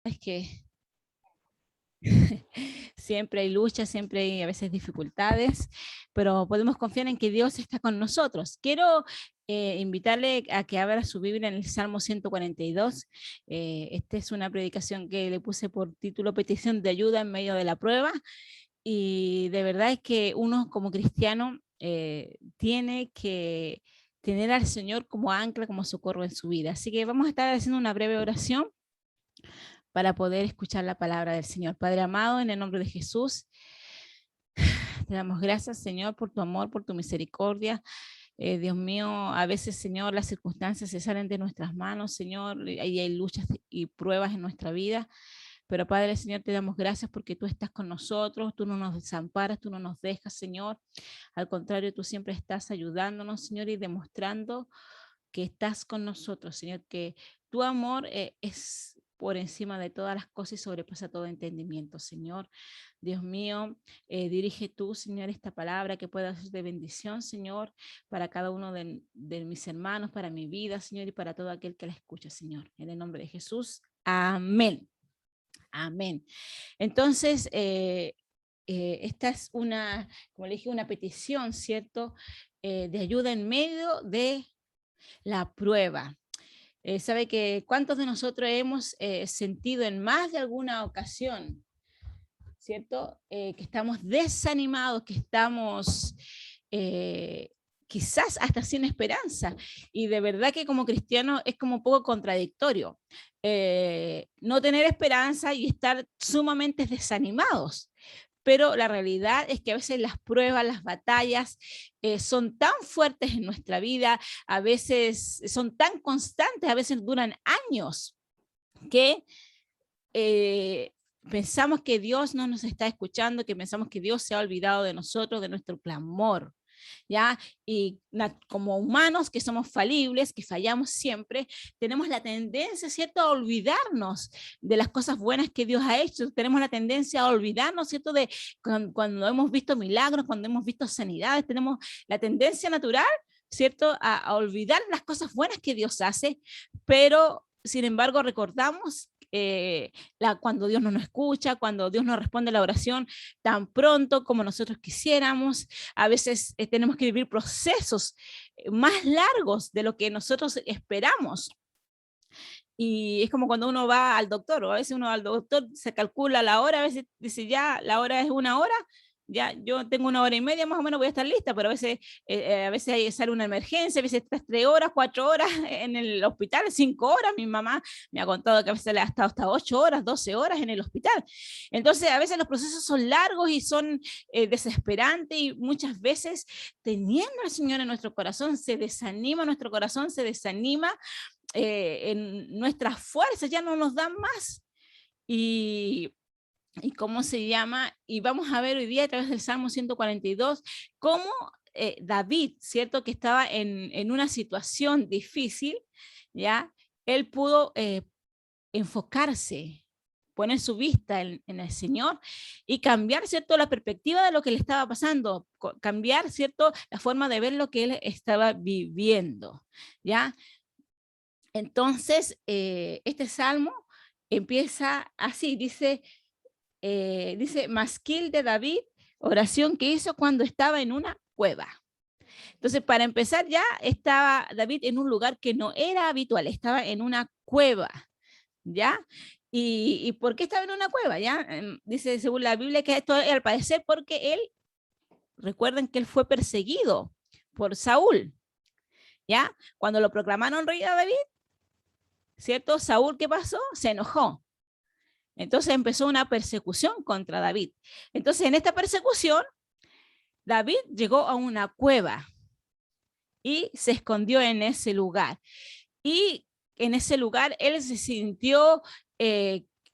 es que siempre hay luchas, siempre hay a veces dificultades, pero podemos confiar en que Dios está con nosotros. Quiero invitarle a que abra su Biblia en el Salmo 142. Esta es una predicación que le puse por título Petición de ayuda en medio de la prueba. Y de verdad es que uno como cristiano tiene que tener al Señor como ancla, como socorro en su vida. Así que vamos a estar haciendo una breve oración para poder escuchar la palabra del Señor. Padre amado, en el nombre de Jesús, te damos gracias, Señor, por tu amor, por tu misericordia. Dios mío, a veces, Señor, las circunstancias se salen de nuestras manos, Señor, y hay luchas y pruebas en nuestra vida. Pero Padre, Señor, te damos gracias porque tú estás con nosotros, tú no nos desamparas, tú no nos dejas, Señor. Al contrario, tú siempre estás ayudándonos, Señor, y demostrando que estás con nosotros, Señor, que tu amor es por encima de todas las cosas y sobrepasa todo entendimiento, Señor. Dios mío, dirige tú, Señor, esta palabra que pueda ser de bendición, Señor, para cada uno de mis hermanos, para mi vida, Señor, y para todo aquel que la escucha, Señor. En el nombre de Jesús, amén. Amén. Entonces, esta es una, como le dije, una petición, ¿cierto? De ayuda en medio de la prueba. Sabe que cuántos de nosotros hemos sentido en más de alguna ocasión, ¿cierto? Que estamos desanimados, que estamos quizás hasta sin esperanza. Y de verdad que como cristiano es como un poco contradictorio no tener esperanza y estar sumamente desanimados. Pero la realidad es que a veces las pruebas, las batallas son tan fuertes en nuestra vida, a veces son tan constantes, a veces duran años, que pensamos que Dios no nos está escuchando, que pensamos que Dios se ha olvidado de nosotros, de nuestro clamor. ¿Ya? Y como humanos que somos falibles, que fallamos siempre, tenemos la tendencia, ¿cierto?, a olvidarnos de las cosas buenas que Dios ha hecho. Tenemos la tendencia a olvidarnos, ¿cierto?, de cuando hemos visto milagros, cuando hemos visto sanidades, tenemos la tendencia natural, ¿cierto?, a olvidar las cosas buenas que Dios hace, pero sin embargo recordamos cuando Dios no nos escucha, cuando Dios no responde la oración tan pronto como nosotros quisiéramos. A veces tenemos que vivir procesos más largos de lo que nosotros esperamos. Y es como cuando uno va al doctor, o a veces uno al doctor se calcula la hora, a veces dice ya la hora es 1 hora, ya yo tengo 1 hora y media más o menos voy a estar lista, pero a veces hay, sale una emergencia, a veces estás 3 horas, 4 horas en el hospital, 5 horas. Mi mamá me ha contado que a veces le ha estado hasta 8 horas, 12 horas en el hospital. Entonces a veces los procesos son largos y son desesperantes, y muchas veces teniendo al Señor en nuestro corazón se desanima nuestro corazón, se desanima en nuestras fuerzas, ya no nos dan más. Y cómo se llama, y vamos a ver hoy día a través del Salmo 142 cómo David, ¿cierto?, que estaba en una situación difícil, ¿ya? Él pudo enfocarse, poner su vista en el Señor y cambiar, ¿cierto?, la perspectiva de lo que le estaba pasando, cambiar, ¿cierto?, la forma de ver lo que él estaba viviendo, ¿ya? Entonces, este salmo empieza así, dice, Masquil de David, oración que hizo cuando estaba en una cueva. Entonces, para empezar, ya estaba David en un lugar que no era habitual, estaba en una cueva, ¿ya? ¿Y por qué estaba en una cueva? ¿Ya? Dice, según la Biblia, que esto al parecer porque él, recuerden que él fue perseguido por Saúl, ¿ya? Cuando lo proclamaron rey a David, ¿cierto? Saúl, ¿qué pasó? Se enojó. Entonces empezó una persecución contra David. Entonces, en esta persecución, David llegó a una cueva y se escondió en ese lugar. Y en ese lugar él se sintió,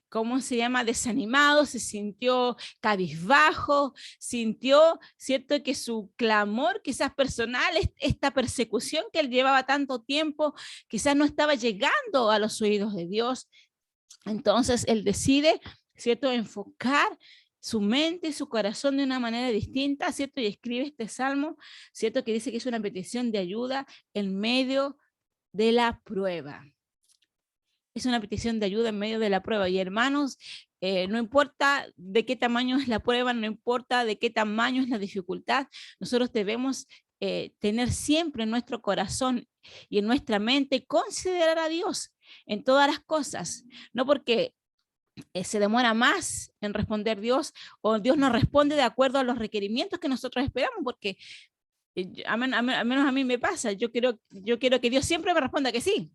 ¿cómo se llama?, desanimado, se sintió cabizbajo, sintió, ¿cierto?, que su clamor quizás personal, esta persecución que él llevaba tanto tiempo, quizás no estaba llegando a los oídos de Dios. Entonces él decide, ¿cierto?, enfocar su mente y su corazón de una manera distinta, ¿cierto? Y escribe este salmo, ¿cierto?, que dice que es una petición de ayuda en medio de la prueba. es una petición de ayuda en medio de la prueba. Y hermanos, no importa de qué tamaño es la prueba, no importa de qué tamaño es la dificultad, nosotros debemos tener siempre en nuestro corazón y en nuestra mente considerar a Dios en todas las cosas, no porque se demora más en responder Dios o Dios no responde de acuerdo a los requerimientos que nosotros esperamos, porque al menos a mí me pasa, yo quiero que Dios siempre me responda que sí,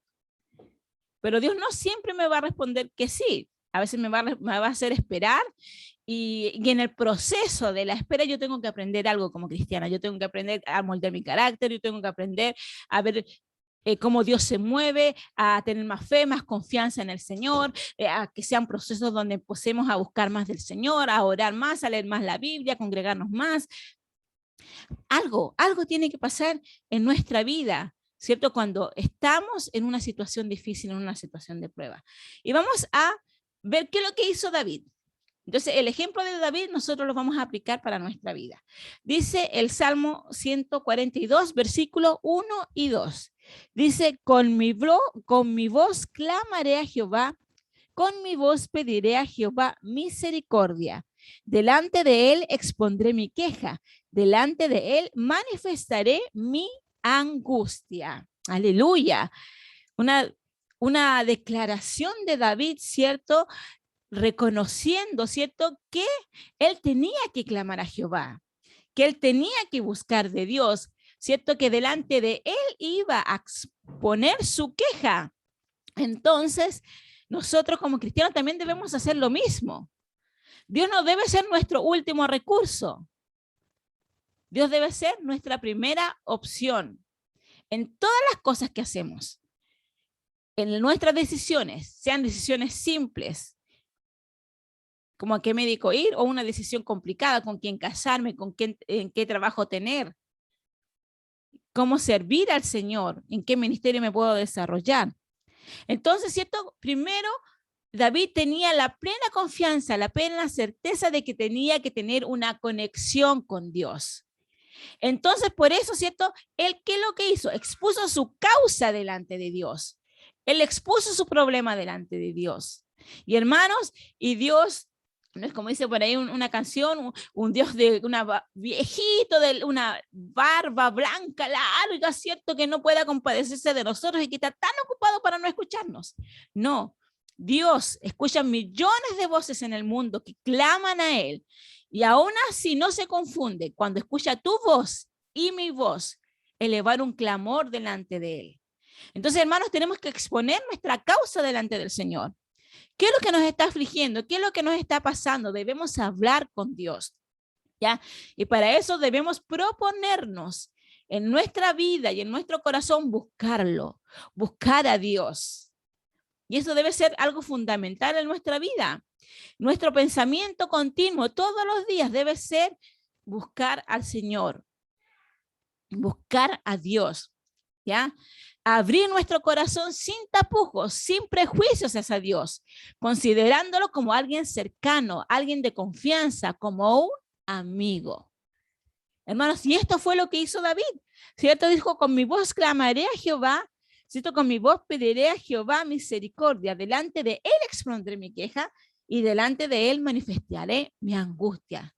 pero Dios no siempre me va a responder que sí. A veces me va a hacer esperar y en el proceso de la espera yo tengo que aprender algo como cristiana. Yo tengo que aprender a moldear mi carácter, yo tengo que aprender a ver cómo Dios se mueve, a tener más fe, más confianza en el Señor, a que sean procesos donde empecemos a buscar más del Señor, a orar más, a leer más la Biblia, a congregarnos más. Algo tiene que pasar en nuestra vida, ¿cierto? Cuando estamos en una situación difícil, en una situación de prueba. Y vamos a ver qué es lo que hizo David. Entonces, el ejemplo de David nosotros lo vamos a aplicar para nuestra vida. Dice el Salmo 142, versículos 1 y 2. Dice, con mi voz clamaré a Jehová, con mi voz pediré a Jehová misericordia. Delante de él expondré mi queja, delante de él manifestaré mi angustia. Aleluya. Una declaración de David, ¿cierto? Reconociendo, ¿cierto?, que él tenía que clamar a Jehová, que él tenía que buscar de Dios, ¿cierto?, que delante de él iba a exponer su queja. Entonces, nosotros como cristianos también debemos hacer lo mismo. Dios no debe ser nuestro último recurso. Dios debe ser nuestra primera opción en todas las cosas que hacemos. En nuestras decisiones, sean decisiones simples, como a qué médico ir, o una decisión complicada, con quién casarme, en qué trabajo tener, cómo servir al Señor, en qué ministerio me puedo desarrollar. Entonces, ¿cierto? Primero, David tenía la plena confianza, la plena certeza de que tenía que tener una conexión con Dios. Entonces, por eso, ¿cierto? Él, ¿qué es lo que hizo? Expuso su causa delante de Dios. Él expuso su problema delante de Dios. Y hermanos, y Dios, no es como dice por ahí una canción, un Dios de viejito, de una barba blanca, larga, ¿cierto? Que no pueda compadecerse de nosotros y que está tan ocupado para no escucharnos. No, Dios escucha millones de voces en el mundo que claman a Él. Y aún así no se confunde cuando escucha tu voz y mi voz, elevar un clamor delante de Él. Entonces, hermanos, tenemos que exponer nuestra causa delante del Señor. ¿Qué es lo que nos está afligiendo? ¿Qué es lo que nos está pasando? Debemos hablar con Dios, ¿ya? Y para eso debemos proponernos en nuestra vida y en nuestro corazón buscarlo, buscar a Dios. Y eso debe ser algo fundamental en nuestra vida. Nuestro pensamiento continuo todos los días debe ser buscar al Señor, buscar a Dios, ¿ya? Abrir nuestro corazón sin tapujos, sin prejuicios hacia Dios, considerándolo como alguien cercano, alguien de confianza, como un amigo. Hermanos, y esto fue lo que hizo David, ¿cierto? Dijo, con mi voz clamaré a Jehová, ¿cierto? Con mi voz pediré a Jehová misericordia, delante de él expondré mi queja y delante de él manifestaré mi angustia.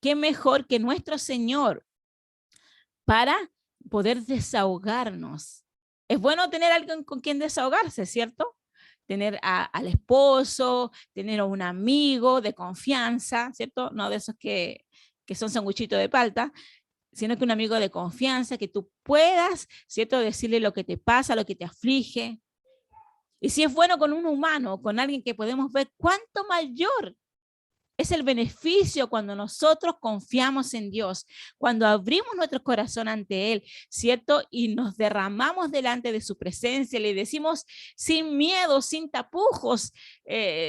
¿Qué mejor que nuestro Señor para poder desahogarnos? Es bueno tener alguien con quien desahogarse, ¿cierto? Tener al esposo, tener a un amigo de confianza, ¿cierto? No de esos que son sanguchitos de palta, sino que un amigo de confianza, que tú puedas, ¿cierto?, decirle lo que te pasa, lo que te aflige. Y si es bueno con un humano, con alguien que podemos ver, cuánto mayor es el beneficio cuando nosotros confiamos en Dios, cuando abrimos nuestro corazón ante Él, ¿cierto? Y nos derramamos delante de su presencia, le decimos sin miedo, sin tapujos,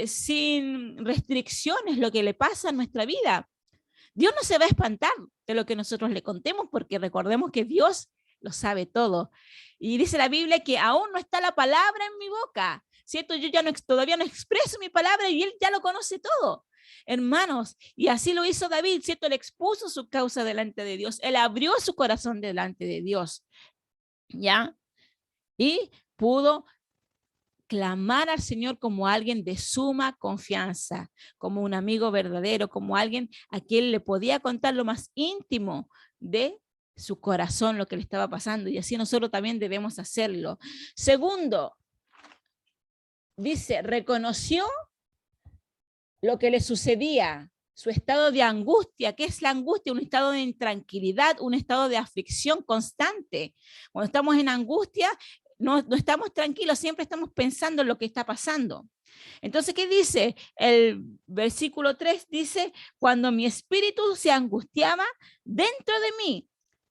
sin restricciones lo que le pasa en nuestra vida. Dios no se va a espantar de lo que nosotros le contemos, porque recordemos que Dios lo sabe todo. Y dice la Biblia que aún no está la palabra en mi boca, ¿cierto? Yo ya todavía no expreso mi palabra y Él ya lo conoce todo. Hermanos, y así lo hizo David, ¿cierto? Él expuso su causa delante de Dios, él abrió su corazón delante de Dios, ¿ya? Y pudo clamar al Señor como alguien de suma confianza, como un amigo verdadero, como alguien a quien le podía contar lo más íntimo de su corazón, lo que le estaba pasando, y así nosotros también debemos hacerlo. Segundo, dice, reconoció lo que le sucedía, su estado de angustia. ¿Qué es la angustia? Un estado de intranquilidad, un estado de aflicción constante. Cuando estamos en angustia, no estamos tranquilos, siempre estamos pensando en lo que está pasando. Entonces, ¿qué dice? El versículo 3 dice, cuando mi espíritu se angustiaba dentro de mí,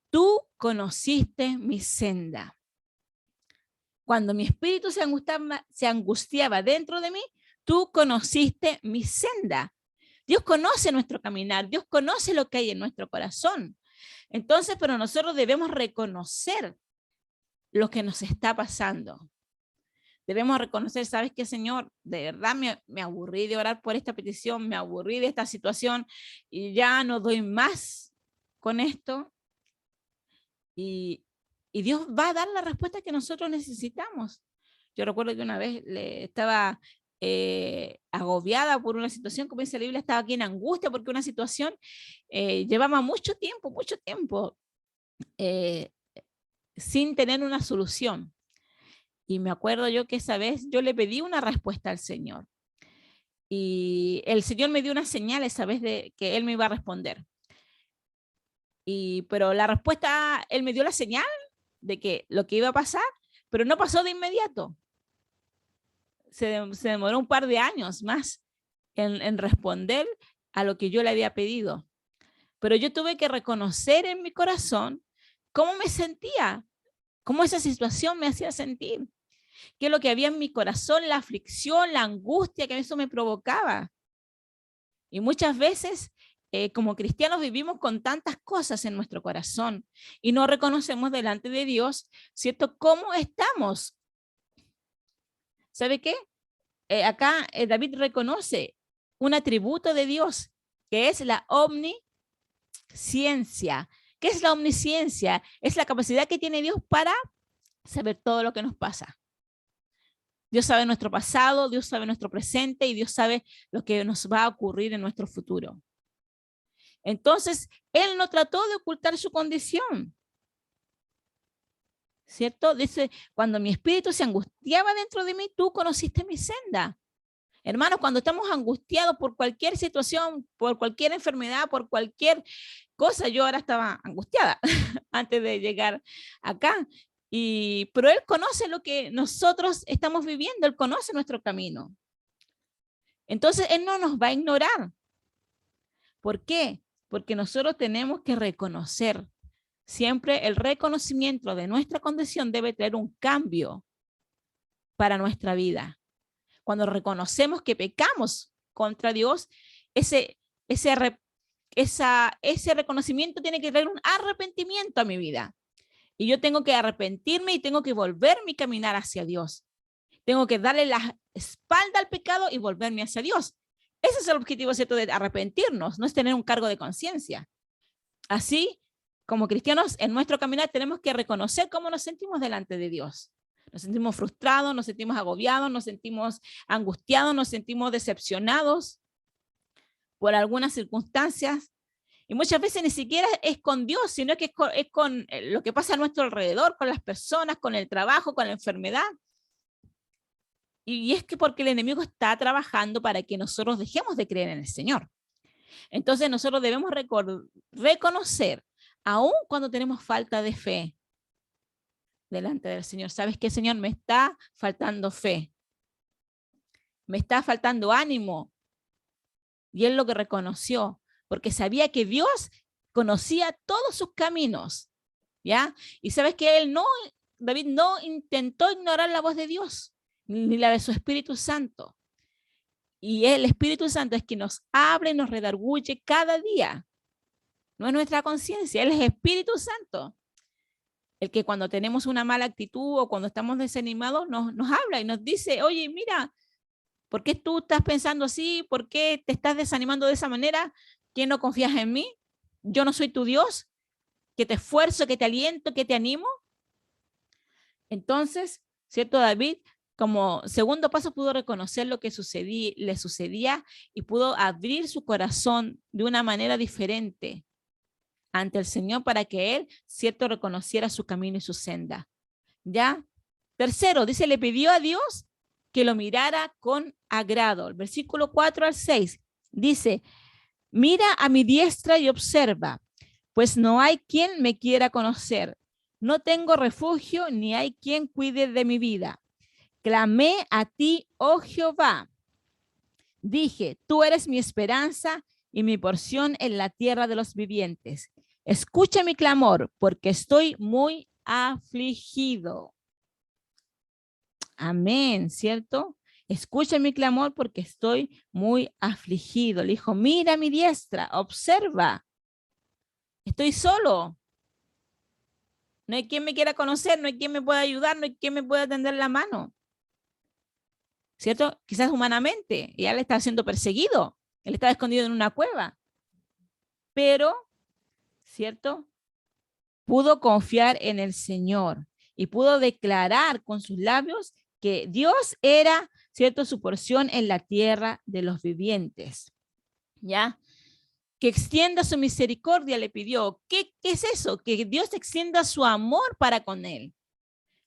tú conociste mi senda. Cuando mi espíritu se angustiaba dentro de mí, tú conociste mi senda. Dios conoce nuestro caminar, Dios conoce lo que hay en nuestro corazón. Entonces, pero nosotros debemos reconocer lo que nos está pasando. Debemos reconocer, ¿sabes qué, Señor? De verdad me aburrí de orar por esta petición, me aburrí de esta situación y ya no doy más con esto. Y Dios va a dar la respuesta que nosotros necesitamos. Yo recuerdo que una vez estaba agobiada por una situación, como dice la Biblia, estaba aquí en angustia porque una situación llevaba mucho tiempo sin tener una solución. Y me acuerdo yo que esa vez yo le pedí una respuesta al Señor. Y el Señor me dio una señal esa vez de que Él me iba a responder. Pero la respuesta, Él me dio la señal de que lo que iba a pasar, pero no pasó de inmediato. Se demoró un par de años más en responder a lo que yo le había pedido. Pero yo tuve que reconocer en mi corazón cómo me sentía, cómo esa situación me hacía sentir, qué es lo que había en mi corazón, la aflicción, la angustia que eso me provocaba. Y muchas veces, como cristianos, vivimos con tantas cosas en nuestro corazón y no reconocemos delante de Dios, ¿cierto?, cómo estamos. ¿Sabe qué? Acá David reconoce un atributo de Dios, que es la omnisciencia. ¿Qué es la omnisciencia? Es la capacidad que tiene Dios para saber todo lo que nos pasa. Dios sabe nuestro pasado, Dios sabe nuestro presente y Dios sabe lo que nos va a ocurrir en nuestro futuro. Entonces, Él no trató de ocultar su condición. ¿Cierto? Dice, cuando mi espíritu se angustiaba dentro de mí, tú conociste mi senda. Hermanos, cuando estamos angustiados por cualquier situación, por cualquier enfermedad, por cualquier cosa, yo ahora estaba angustiada antes de llegar acá. Pero Él conoce lo que nosotros estamos viviendo, Él conoce nuestro camino. Entonces, Él no nos va a ignorar. ¿Por qué? Porque nosotros tenemos que reconocer. Siempre el reconocimiento de nuestra condición debe traer un cambio para nuestra vida. Cuando reconocemos que pecamos contra Dios, ese reconocimiento tiene que traer un arrepentimiento a mi vida. Y yo tengo que arrepentirme y tengo que volverme a caminar hacia Dios. Tengo que darle la espalda al pecado y volverme hacia Dios. Ese es el objetivo, ¿cierto?, de arrepentirnos, no es tener un cargo de conciencia. Así, como cristianos, en nuestro caminar tenemos que reconocer cómo nos sentimos delante de Dios. Nos sentimos frustrados, nos sentimos agobiados, nos sentimos angustiados, nos sentimos decepcionados por algunas circunstancias. Y muchas veces ni siquiera es con Dios, sino que es con lo que pasa a nuestro alrededor, con las personas, con el trabajo, con la enfermedad. Y es que porque el enemigo está trabajando para que nosotros dejemos de creer en el Señor. Entonces nosotros debemos reconocer, aun cuando tenemos falta de fe delante del Señor. ¿Sabes qué, Señor? Me está faltando fe. Me está faltando ánimo. Y Él lo que reconoció, porque sabía que Dios conocía todos sus caminos, ¿ya? Y sabes que David no intentó ignorar la voz de Dios, ni la de su Espíritu Santo. Y el Espíritu Santo es quien nos habla y nos redarguye cada día. No es nuestra conciencia, Él es Espíritu Santo. El que cuando tenemos una mala actitud o cuando estamos desanimados nos habla y nos dice, oye, mira, ¿por qué tú estás pensando así? ¿Por qué te estás desanimando de esa manera? ¿Qué no confías en mí? ¿Yo no soy tu Dios? ¿Que te esfuerzo, que te aliento, que te animo? Entonces, ¿cierto, David como segundo paso pudo reconocer lo que le sucedía y pudo abrir su corazón de una manera diferente ante el Señor para que él, cierto, reconociera su camino y su senda. ¿Ya? Tercero, dice, le pidió a Dios que lo mirara con agrado. El versículo 4 al 6 dice, mira a mi diestra y observa, pues no hay quien me quiera conocer. No tengo refugio, ni hay quien cuide de mi vida. Clamé a ti, oh Jehová. Dije, tú eres mi esperanza y mi porción en la tierra de los vivientes. Escucha mi clamor, porque estoy muy afligido. Amén, ¿cierto? Escucha mi clamor porque estoy muy afligido. Le dijo, mira mi diestra, observa. Estoy solo. No hay quien me quiera conocer, no hay quien me pueda ayudar, no hay quien me pueda tender la mano. ¿Cierto? Quizás humanamente, ya le estaba siendo perseguido. Él estaba escondido en una cueva. Pero, ¿cierto? Pudo confiar en el Señor y pudo declarar con sus labios que Dios era, ¿cierto?, su porción en la tierra de los vivientes. ¿Ya? Que extienda su misericordia, le pidió. ¿Qué es eso? Que Dios extienda su amor para con él,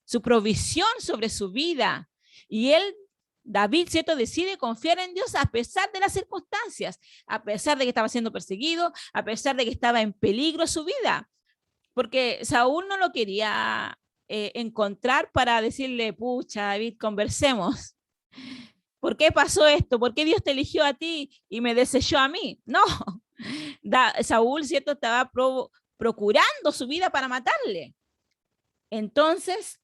su provisión sobre su vida. Y él, David, ¿cierto?, decide confiar en Dios a pesar de las circunstancias, a pesar de que estaba siendo perseguido, a pesar de que estaba en peligro su vida. Porque Saúl no lo quería encontrar para decirle, pucha, David, conversemos. ¿Por qué pasó esto? ¿Por qué Dios te eligió a ti y me desechó a mí? No, Saúl, ¿cierto?, estaba procurando su vida para matarle. Entonces,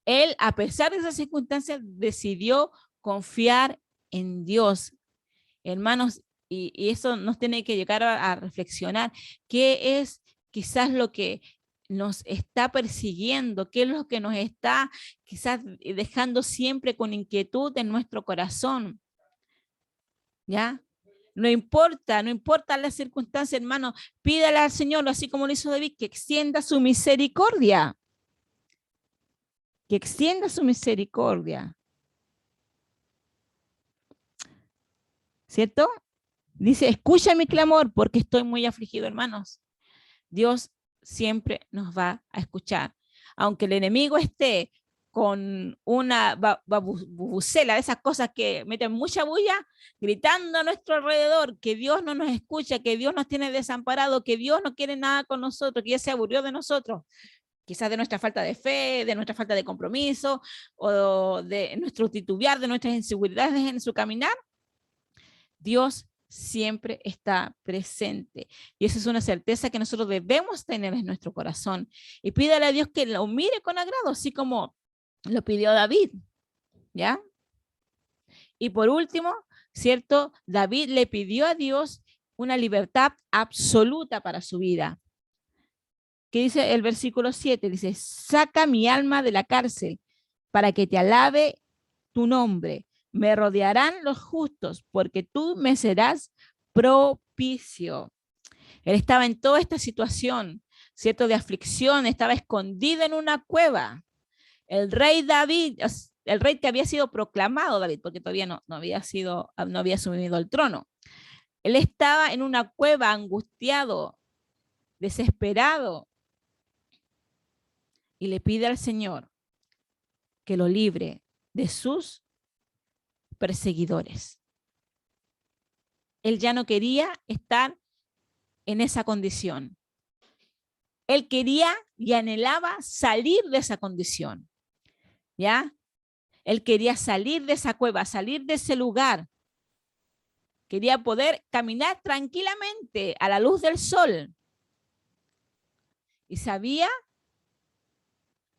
él, a pesar de esas circunstancias, decidió confiar en Dios. Hermanos, y eso nos tiene que llegar a reflexionar. ¿Qué es quizás lo que nos está persiguiendo? ¿Qué es lo que nos está quizás dejando siempre con inquietud en nuestro corazón? ¿Ya? No importa, no importa las circunstancias, hermano, pídale al Señor, así como lo hizo David, que extienda su misericordia. Que extienda su misericordia. ¿Cierto? Dice, escucha mi clamor porque estoy muy afligido, hermanos. Dios siempre nos va a escuchar. Aunque el enemigo esté con una bubucela, de esas cosas que meten mucha bulla, gritando a nuestro alrededor, que Dios no nos escucha, que Dios nos tiene desamparado, que Dios no quiere nada con nosotros, que ya se aburrió de nosotros, quizás de nuestra falta de fe, de nuestra falta de compromiso, o de nuestro titubear, de nuestras inseguridades en su caminar. Dios siempre está presente. Y esa es una certeza que nosotros debemos tener en nuestro corazón. Y pídale a Dios que lo mire con agrado, así como lo pidió David. ¿Ya? Y por último, ¿cierto? David le pidió a Dios una libertad absoluta para su vida. ¿Qué dice el versículo 7? Dice, saca mi alma de la cárcel para que te alabe tu nombre. Me rodearán los justos porque tú me serás propicio. Él estaba en toda esta situación, ¿cierto?, de aflicción, estaba escondido en una cueva. El rey David, el rey que había sido proclamado David, porque todavía no había asumido el trono. Él estaba en una cueva angustiado, desesperado, y le pide al Señor que lo libre de sus perseguidores. Él ya no quería estar en esa condición. Él quería y anhelaba salir de esa condición. ¿Ya? Él quería salir de esa cueva, salir de ese lugar. Quería poder caminar tranquilamente a la luz del sol. Y sabía,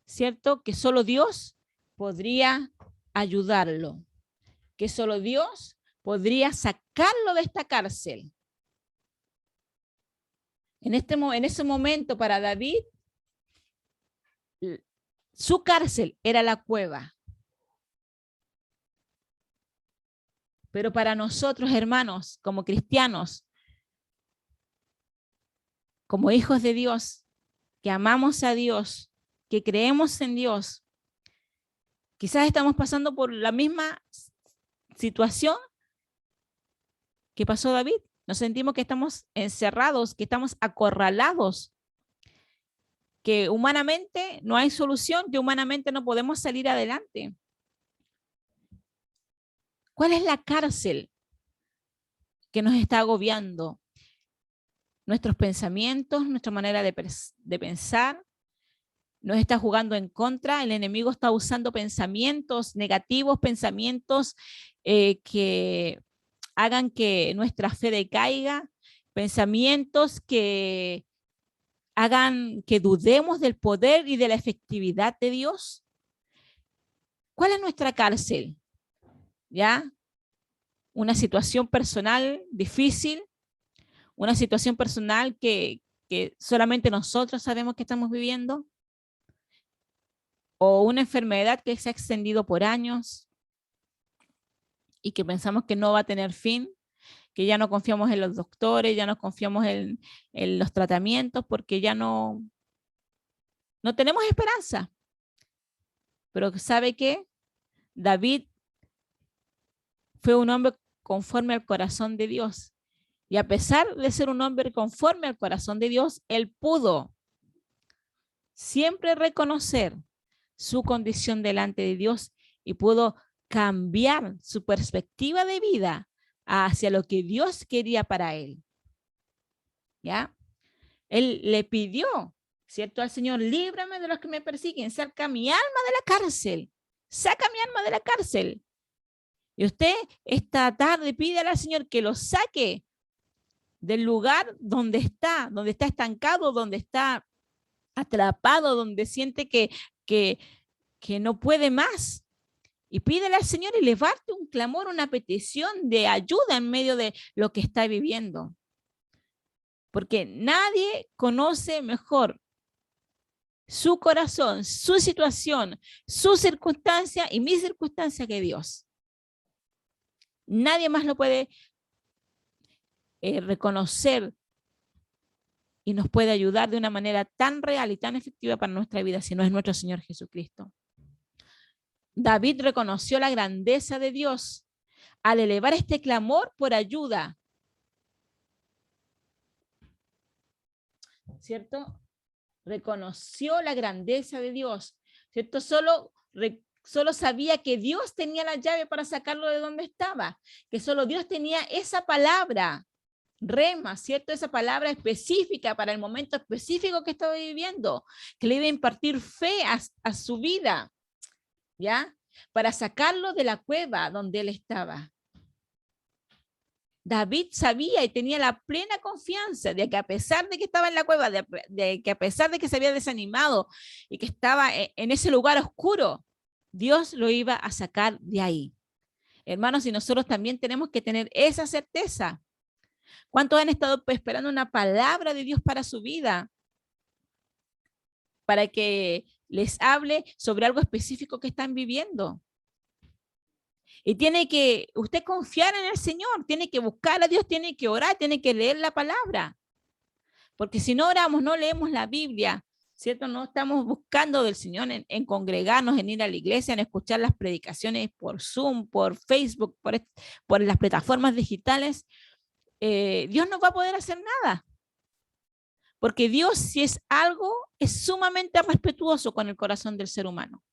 ¿cierto?, que solo Dios podría ayudarlo. Que solo Dios podría sacarlo de esta cárcel. En ese momento para David, su cárcel era la cueva. Pero para nosotros, hermanos, como cristianos, como hijos de Dios, que amamos a Dios, que creemos en Dios, Quizás estamos pasando por la misma situación que pasó David. Nos sentimos que estamos encerrados, que estamos acorralados, que humanamente no hay solución, que humanamente no podemos salir adelante. ¿Cuál es la cárcel que nos está agobiando? Nuestros pensamientos, nuestra manera de pensar, nos está jugando en contra. El enemigo está usando pensamientos negativos, pensamientos que hagan que nuestra fe decaiga, pensamientos que hagan que dudemos del poder y de la efectividad de Dios. ¿Cuál es nuestra cárcel? ¿Ya? Una situación personal difícil, una situación personal que solamente nosotros sabemos que estamos viviendo, o una enfermedad que se ha extendido por años y que pensamos que no va a tener fin, que ya no confiamos en los doctores, ya no confiamos en los tratamientos porque ya no tenemos esperanza. Pero ¿sabe qué? David fue un hombre conforme al corazón de Dios. Y a pesar de ser un hombre conforme al corazón de Dios, él pudo siempre reconocer su condición delante de Dios y pudo cambiar su perspectiva de vida hacia lo que Dios quería para él. ¿Ya? Él le pidió, ¿cierto? Al Señor, líbrame de los que me persiguen, saca mi alma de la cárcel, saca mi alma de la cárcel. Y usted esta tarde pide al Señor que lo saque del lugar donde está estancado, donde está atrapado, donde siente que no puede más. Y pídele al Señor y levante un clamor, una petición de ayuda en medio de lo que está viviendo. Porque nadie conoce mejor su corazón, su situación, su circunstancia y mi circunstancia que Dios. Nadie más lo puede reconocer y nos puede ayudar de una manera tan real y tan efectiva para nuestra vida, si no es nuestro Señor Jesucristo. David reconoció la grandeza de Dios al elevar este clamor por ayuda. ¿Cierto? Reconoció la grandeza de Dios, ¿cierto? Solo sabía que Dios tenía la llave para sacarlo de donde estaba, que solo Dios tenía esa palabra, rema, ¿cierto? Esa palabra específica para el momento específico que estaba viviendo, que le iba a impartir fe a su vida, ¿ya? Para sacarlo de la cueva donde él estaba. David sabía y tenía la plena confianza de que a pesar de que estaba en la cueva, de que a pesar de que se había desanimado y que estaba en ese lugar oscuro, Dios lo iba a sacar de ahí. Hermanos, y nosotros también tenemos que tener esa certeza. ¿Cuántos han estado esperando una palabra de Dios para su vida? Para que les hable sobre algo específico que están viviendo. Y tiene que usted confiar en el Señor, tiene que buscar a Dios, tiene que orar, tiene que leer la palabra. Porque si no oramos, no leemos la Biblia, ¿cierto? No estamos buscando del Señor en congregarnos, en ir a la iglesia, en escuchar las predicaciones por Zoom, por Facebook, por las plataformas digitales. Dios no va a poder hacer nada. Porque Dios, si es algo, es sumamente respetuoso con el corazón del ser humano.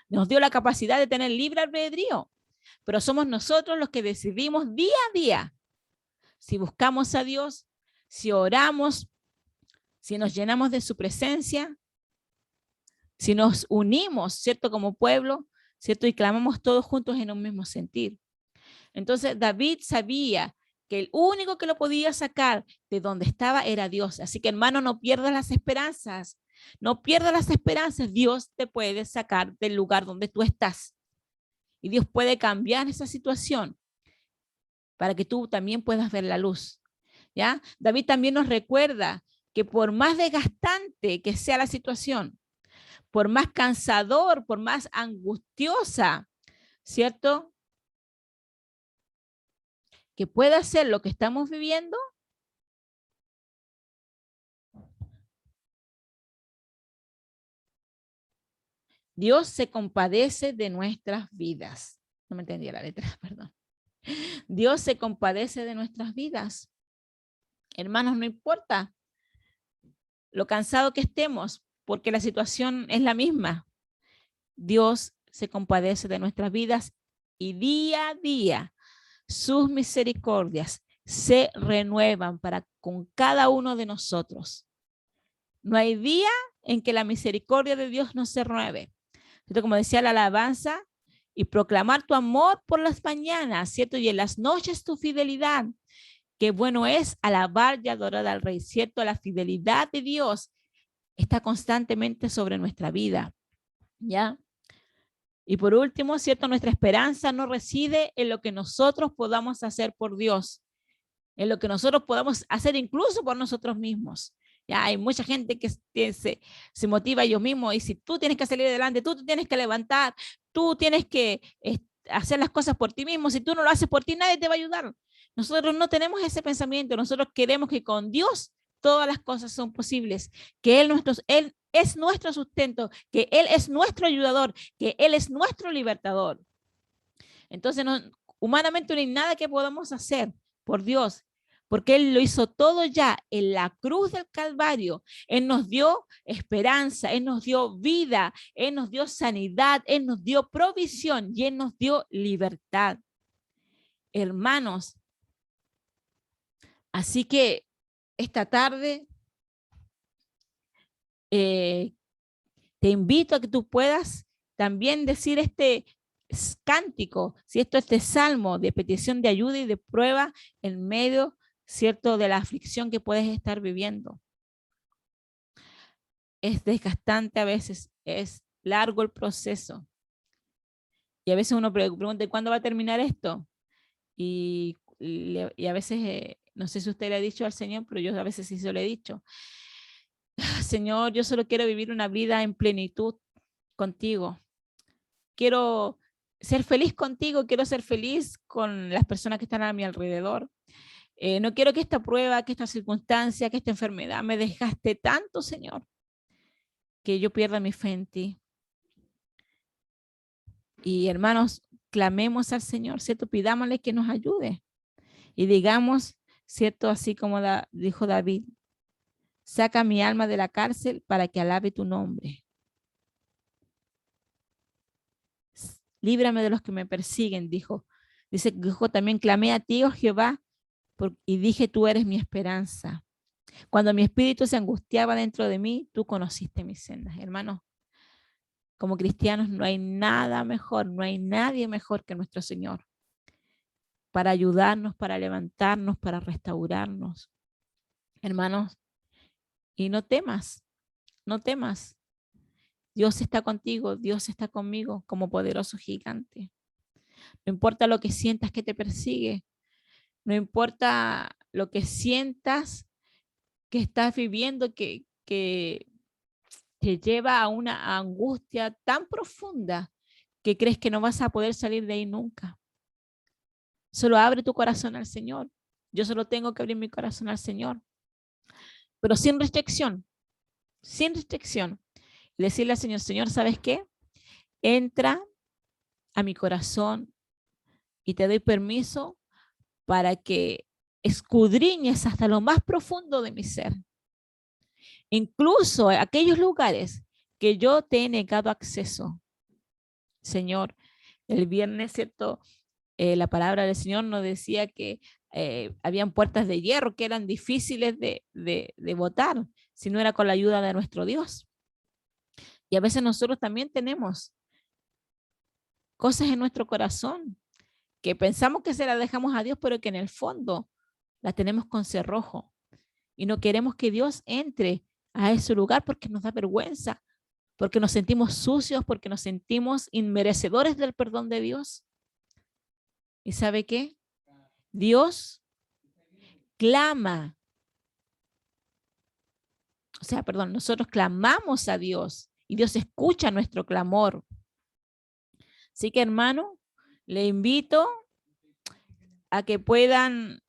Nos dio la capacidad de tener libre albedrío, pero somos nosotros los que decidimos día a día si buscamos a Dios, si oramos, si nos llenamos de su presencia, si nos unimos, ¿cierto? Como pueblo, ¿cierto? Y clamamos todos juntos en un mismo sentir. Entonces David sabía que el único que lo podía sacar de donde estaba era Dios. Así que, hermano, no pierdas las esperanzas. No pierdas las esperanzas. Dios te puede sacar del lugar donde tú estás. Y Dios puede cambiar esa situación para que tú también puedas ver la luz. ¿Ya? David también nos recuerda que por más desgastante que sea la situación, por más cansador, por más angustiosa, ¿cierto? Que pueda ser lo que estamos viviendo, Dios se compadece de nuestras vidas. No me entendía la letra, perdón. Dios se compadece de nuestras vidas. Hermanos, no importa lo cansado que estemos, porque la situación es la misma. Dios se compadece de nuestras vidas y día a día sus misericordias se renuevan para con cada uno de nosotros. No hay día en que la misericordia de Dios no se renueve. Entonces, como decía la alabanza, y proclamar tu amor por las mañanas, ¿cierto? Y en las noches tu fidelidad. Qué bueno es alabar y adorar al Rey, ¿cierto? La fidelidad de Dios está constantemente sobre nuestra vida, ¿ya? Y por último, ¿cierto? Nuestra esperanza no reside en lo que nosotros podamos hacer por Dios, en lo que nosotros podamos hacer incluso por nosotros mismos. Ya hay mucha gente que se motiva a ellos mismos y si tú tienes que salir adelante, tú te tienes que levantar, tú tienes que hacer las cosas por ti mismo, si tú no lo haces por ti, nadie te va a ayudar. Nosotros no tenemos ese pensamiento, nosotros queremos que con Dios todas las cosas son posibles, que Él es nuestro sustento, que Él es nuestro ayudador, que Él es nuestro libertador. Entonces, no, humanamente no hay nada que podamos hacer por Dios, porque Él lo hizo todo ya en la cruz del Calvario. Él nos dio esperanza, Él nos dio vida, Él nos dio sanidad, Él nos dio provisión y Él nos dio libertad. Hermanos, así que esta tarde te invito a que tú puedas también decir este cántico, si esto este salmo de petición de ayuda y de prueba en medio, cierto, de la aflicción que puedes estar viviendo. Es desgastante a veces, es largo el proceso. Y a veces uno pregunta, ¿cuándo va a terminar esto? Y a veces, no sé si usted le ha dicho al Señor, pero yo a veces sí se lo he dicho. Señor, yo solo quiero vivir una vida en plenitud contigo. Quiero ser feliz contigo, quiero ser feliz con las personas que están a mi alrededor. No quiero que esta prueba, que esta circunstancia, que esta enfermedad me desgaste tanto, Señor, que yo pierda mi fe en ti. Y hermanos, clamemos al Señor, ¿cierto? Pidámosle que nos ayude. Y digamos, ¿cierto? Así como dijo David, saca mi alma de la cárcel para que alabe tu nombre. Líbrame de los que me persiguen, dijo. Dijo también, clamé a ti, oh Jehová, y dije, tú eres mi esperanza. Cuando mi espíritu se angustiaba dentro de mí, tú conociste mis sendas. Hermanos, como cristianos no hay nada mejor, no hay nadie mejor que nuestro Señor para ayudarnos, para levantarnos, para restaurarnos. Hermanos, y no temas, no temas. Dios está contigo, Dios está conmigo como poderoso gigante. No importa lo que sientas que te persigue, no importa lo que sientas que estás viviendo, que te lleva a una angustia tan profunda que crees que no vas a poder salir de ahí nunca. Solo abre tu corazón al Señor. Yo solo tengo que abrir mi corazón al Señor, pero sin restricción, sin restricción. Y decirle al Señor, Señor, ¿sabes qué? Entra a mi corazón y te doy permiso para que escudriñes hasta lo más profundo de mi ser. Incluso aquellos lugares que yo te he negado acceso. Señor, el viernes, ¿cierto? La palabra del Señor nos decía que habían puertas de hierro que eran difíciles de botar si no era con la ayuda de nuestro Dios. Y a veces nosotros también tenemos cosas en nuestro corazón que pensamos que se las dejamos a Dios, pero que en el fondo las tenemos con cerrojo. Y no queremos que Dios entre a ese lugar porque nos da vergüenza, porque nos sentimos sucios, porque nos sentimos inmerecedores del perdón de Dios. ¿Y sabe qué? Dios clama. Nosotros clamamos a Dios y Dios escucha nuestro clamor. Así que, hermano, le invito a que puedan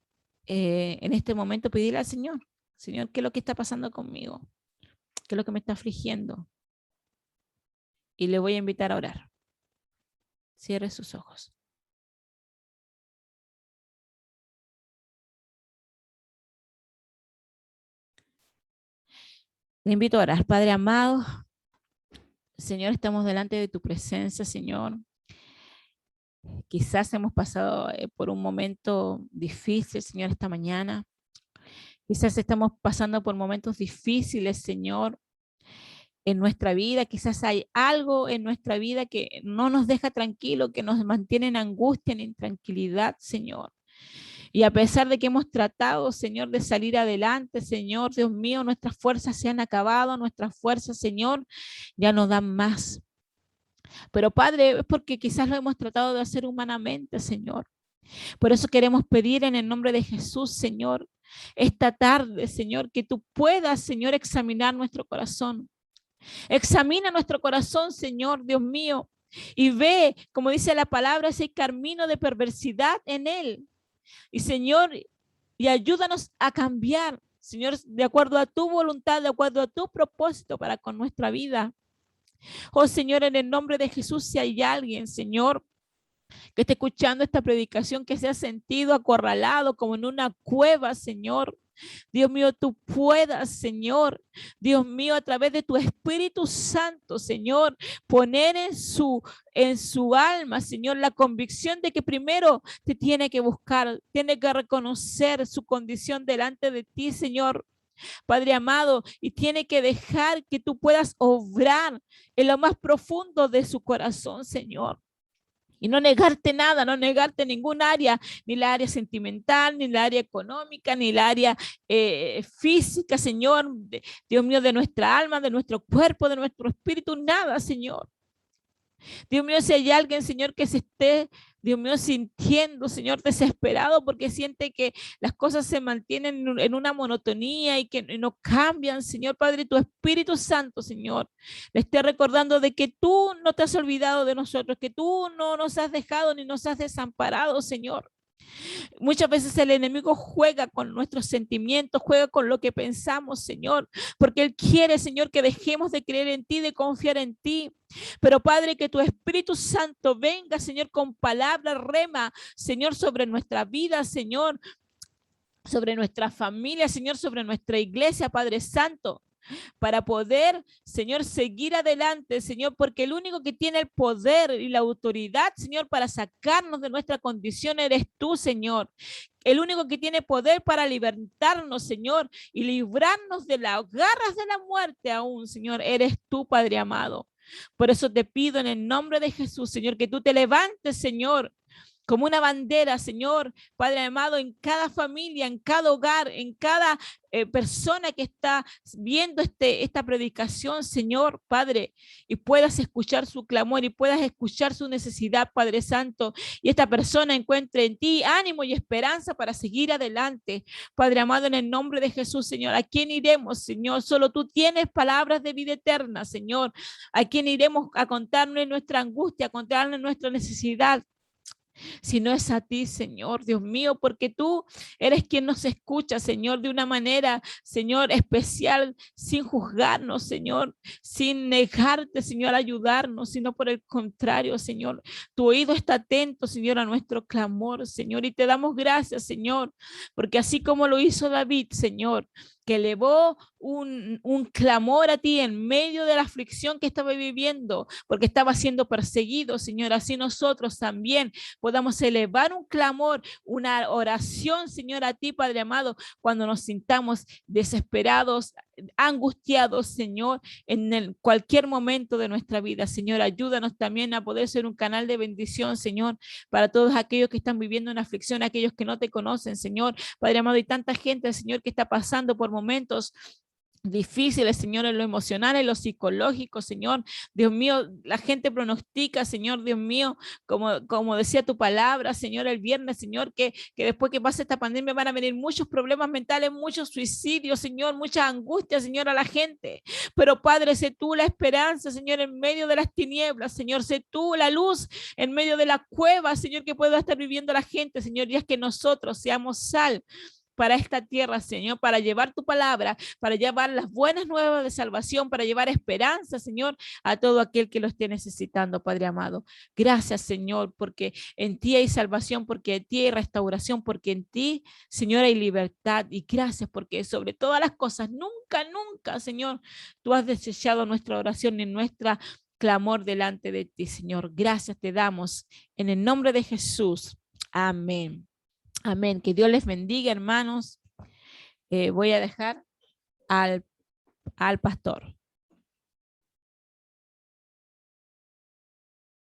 en este momento pedirle al Señor, Señor, ¿qué es lo que está pasando conmigo? ¿Qué es lo que me está afligiendo? y le voy a invitar a orar. Cierre sus ojos. Le invito a orar. Padre amado, Señor, estamos delante de tu presencia, Señor. Quizás hemos pasado por un momento difícil, Señor, esta mañana. Quizás estamos pasando por momentos difíciles, Señor, en nuestra vida. Quizás hay algo en nuestra vida que no nos deja tranquilo, que nos mantiene en angustia, en intranquilidad, Señor. Y a pesar de que hemos tratado, Señor, de salir adelante, Señor, Dios mío, nuestras fuerzas se han acabado, nuestras fuerzas, Señor, ya no dan más. Pero Padre, es porque quizás lo hemos tratado de hacer humanamente, Señor. Por eso queremos pedir en el nombre de Jesús, Señor, esta tarde, Señor, que tú puedas, Señor, examinar nuestro corazón. Examina nuestro corazón, Señor, Dios mío, y ve, como dice la palabra, ese camino de perversidad en él. Y Señor, y ayúdanos a cambiar, Señor, de acuerdo a tu voluntad, de acuerdo a tu propósito para con nuestra vida. Oh Señor, en el nombre de Jesús, si hay alguien, Señor, que esté escuchando esta predicación, que se ha sentido acorralado como en una cueva, Señor. Dios mío, tú puedas, Señor, Dios mío, a través de tu Espíritu Santo, Señor, poner en su alma, Señor, la convicción de que primero te tiene que buscar, tiene que reconocer su condición delante de ti, Señor. Padre amado, y tiene que dejar que tú puedas obrar en lo más profundo de su corazón, Señor. Y no negarte nada, no negarte ningún área, ni la área sentimental, ni la área económica, ni la área física, Señor, Dios mío, de nuestra alma, de nuestro cuerpo, de nuestro espíritu, nada, Señor. Dios mío, si hay alguien, Señor, que se esté, Dios mío, sintiendo, Señor, desesperado porque siente que las cosas se mantienen en una monotonía y que no cambian, Señor Padre, tu Espíritu Santo, Señor, le esté recordando de que tú no te has olvidado de nosotros, que tú no nos has dejado ni nos has desamparado, Señor. Muchas veces el enemigo juega con nuestros sentimientos, juega con lo que pensamos, Señor, porque Él quiere, Señor, que dejemos de creer en ti, de confiar en ti. Pero Padre, que tu Espíritu Santo venga, Señor, con palabra rema, Señor, sobre nuestra vida, Señor, sobre nuestra familia, Señor, sobre nuestra iglesia, Padre Santo, para poder, Señor, seguir adelante, Señor, porque el único que tiene el poder y la autoridad, Señor, para sacarnos de nuestra condición eres tú, Señor. El único que tiene poder para libertarnos, Señor, y librarnos de las garras de la muerte aún, Señor, eres tú, Padre amado. Por eso te pido en el nombre de Jesús, Señor, que tú te levantes, Señor, como una bandera, Señor, Padre amado, en cada familia, en cada hogar, en cada persona que está viendo esta predicación, Señor, Padre, y puedas escuchar su clamor y puedas escuchar su necesidad, Padre Santo, y esta persona encuentre en ti ánimo y esperanza para seguir adelante. Padre amado, en el nombre de Jesús, Señor, ¿a quién iremos, Señor? Solo tú tienes palabras de vida eterna, Señor. ¿A quién iremos a contarle nuestra angustia, a contarle nuestra necesidad? Si no es a ti, Señor, Dios mío, porque tú eres quien nos escucha, Señor, de una manera, Señor, especial, sin juzgarnos, Señor, sin negarte, Señor, a ayudarnos, sino por el contrario, Señor, tu oído está atento, Señor, a nuestro clamor, Señor, y te damos gracias, Señor, porque así como lo hizo David, Señor, que elevó un clamor a ti en medio de la aflicción que estaba viviendo, porque estaba siendo perseguido, Señor, así nosotros también podamos elevar un clamor, una oración, Señor, a ti, Padre amado, cuando nos sintamos desesperados, angustiados, Señor, en cualquier momento de nuestra vida. Señor, ayúdanos también a poder ser un canal de bendición, Señor, para todos aquellos que están viviendo una aflicción, aquellos que no te conocen, Señor. Padre amado, y tanta gente, Señor, que está pasando por momentos difíciles, Señor, en lo emocional, en lo psicológico, Señor. Dios mío, la gente pronostica, Señor, Dios mío, como decía tu palabra, Señor, el viernes, Señor, que después que pase esta pandemia van a venir muchos problemas mentales, muchos suicidios, Señor, mucha angustia, Señor, a la gente. Pero Padre, sé tú la esperanza, Señor, en medio de las tinieblas, Señor, sé tú la luz en medio de la cueva, Señor, que pueda estar viviendo la gente, Señor, y es que nosotros seamos sal para esta tierra, Señor, para llevar tu palabra, para llevar las buenas nuevas de salvación, para llevar esperanza, Señor, a todo aquel que lo esté necesitando, Padre amado. Gracias, Señor, porque en ti hay salvación, porque en ti hay restauración, porque en ti, Señor, hay libertad. Y gracias porque sobre todas las cosas, nunca, nunca, Señor, tú has desechado nuestra oración y nuestra clamor delante de ti, Señor. Gracias te damos en el nombre de Jesús. Amén. Amén. Que Dios les bendiga, hermanos. Voy a dejar al pastor.